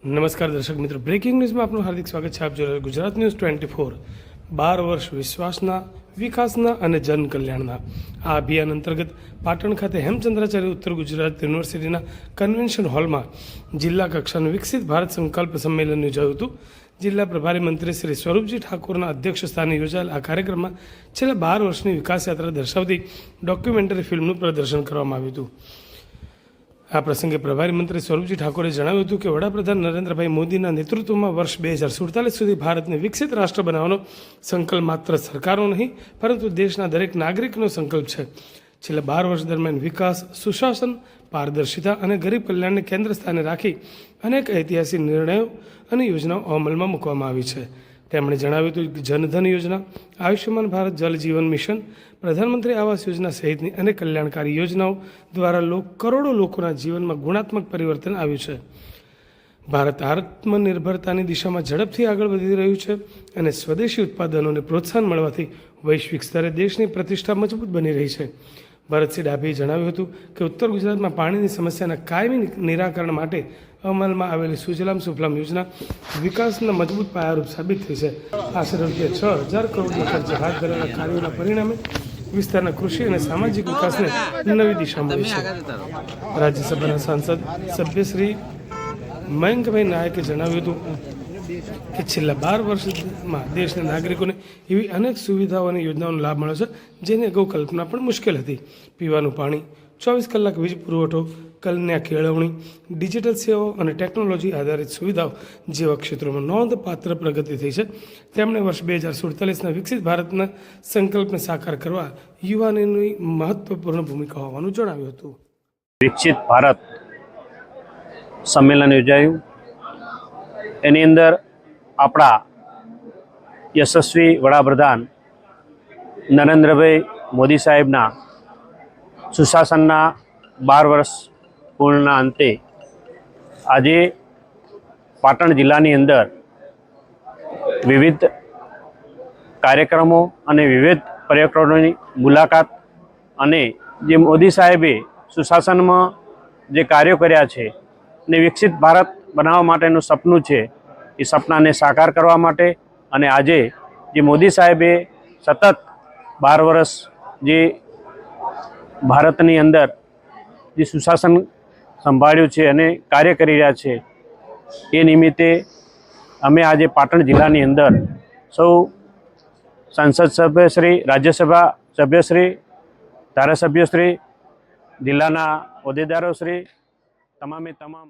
નમસ્કાર દર્શક મિત્રો, બ્રેકિંગ ન્યૂઝમાં આપનું હાર્દિક સ્વાગત છે. આપ જોઈ રહ્યા ગુજરાત ન્યૂઝ 24. 12 વર્ષ વિશ્વાસના, વિકાસના અને જનકલ્યાણના આ અભિયાન અંતર્ગત પાટણ ખાતે હેમચંદ્રાચાર્ય ઉત્તર ગુજરાત યુનિવર્સિટીના કન્વેન્શન હોલમાં જિલ્લા કક્ષાનું વિકસિત ભારત સંકલ્પ સંમેલન યોજાયું હતું. જિલ્લા પ્રભારી મંત્રી શ્રી સ્વરૂપજી ઠાકોરના અધ્યક્ષ સ્થાને યોજાયેલ આ કાર્યક્રમમાં છેલ્લા 12 વર્ષની વિકાસ યાત્રા દર્શાવતી ડોક્યુમેન્ટરી ફિલ્મનું પ્રદર્શન કરવામાં આવ્યું હતું. આ પ્રસંગે પ્રભારી મંત્રી સ્વરૂપજી ઠાકોરે જણાવ્યું હતું કે વડાપ્રધાન નરેન્દ્રભાઈ મોદીના નેતૃત્વમાં વર્ષ 2047 સુધી ભારતને વિકસિત રાષ્ટ્ર બનાવવાનો સંકલ્પ માત્ર સરકારનો નહીં પરંતુ દેશના દરેક નાગરિકનો સંકલ્પ છે. છેલ્લા 12 વર્ષ દરમિયાન વિકાસ, સુશાસન, પારદર્શિતા અને ગરીબ કલ્યાણને કેન્દ્ર સ્થાને રાખી અનેક ઐતિહાસિક નિર્ણયો અને યોજનાઓ અમલમાં મૂકવામાં આવી છે. તેમણે જણાવ્યું હતું કે જનધન યોજના, આયુષ્યમાન ભારત જલ જીવન મિશન, પ્રધાનમંત્રી આવાસ યોજના સહિતની અનેક કલ્યાણકારી યોજનાઓ દ્વારા કરોડો લોકોના જીવનમાં ગુણાત્મક પરિવર્તન આવ્યું છે. ભારત આત્મનિર્ભરતાની દિશામાં ઝડપથી આગળ વધી રહ્યું છે અને સ્વદેશી ઉત્પાદનોને પ્રોત્સાહન મળવાથી વૈશ્વિક સ્તરે દેશની પ્રતિષ્ઠા મજબૂત બની રહી છે. ભરતસિંહ ડાભીએ જણાવ્યું હતું કે ઉત્તર ગુજરાતમાં પાણીની સમસ્યાના કાયમી નિરાકરણ માટે અમલમાં આવેલી સુજલામ સુફલામ યોજના વિકાસના મજબૂત પાયારૂપ સાબિત થઈ છે. આશરે ₹6,000 કરોડના ખર્ચે હાથ ધરેલા કાર્યોના પરિણામે વિસ્તારના કૃષિ અને સામાજિક વિકાસને નવી દિશા મળી છે. રાજ્યસભાના સાંસદ સભ્ય શ્રી મયંકભાઈ નાયકે જણાવ્યું હતું કે છેલ્લા 12 વર્ષમાં દેશના નાગરિકોને એવી અનેક સુવિધાઓ અને યોજનાઓનો લાભ મળ્યો છે જેની અગાઉ કલ્પના પણ મુશ્કેલ હતી. પીવાનું પાણી, 24 કલાક વીજ પુરવઠો, કન્યા કેળવણી, ડિજિટલ સેવાઓ અને ટેકનોલોજી આધારિત સુવિધાઓ જેવા ક્ષેત્રોમાં નોંધપાત્ર પ્રગતિ થઈ છે. તેમણે વર્ષ 2047ના વિકસિત ભારતના સંકલ્પને સાકાર કરવા યુવાનોની મહત્વપૂર્ણ ભૂમિકા હોવાનું જણાવ્યું હતું. વિકસિત ભારત સંમેલન યોજાયું. એની અંદર આપણા યશસ્વી વડાપ્રધાન નરેન્દ્રભાઈ મોદી સાહેબના સુશાસનના 12 વર્ષ પૂર્ણના અંતે આજે પાટણ જિલ્લાની અંદર વિવિધ કાર્યક્રમો અને વિવિધ પર્યટકોની મુલાકાત અને જે મોદી સાહેબે સુશાસનમાં જે કાર્યો કર્યા છે ને વિકસિત ભારત બનાવવા માટેનું સપનું છે એ સપનાને સાકાર કરવા માટે અને આજે જે મોદી સાહેબે સતત 12 વર્ષ જે ભારતની અંદર જે સુશાસન સંભાળ્યું છે અને કાર્ય કરી રહ્યા છે એ નિમિત્તે અમે આજે પાટણ જિલ્લાની અંદર સૌ સંસદ સભ્યશ્રી, રાજ્યસભા સભ્યશ્રી, ધારાસભ્યશ્રી, જિલ્લાના હોદ્દેદારોશ્રી તમામે તમામ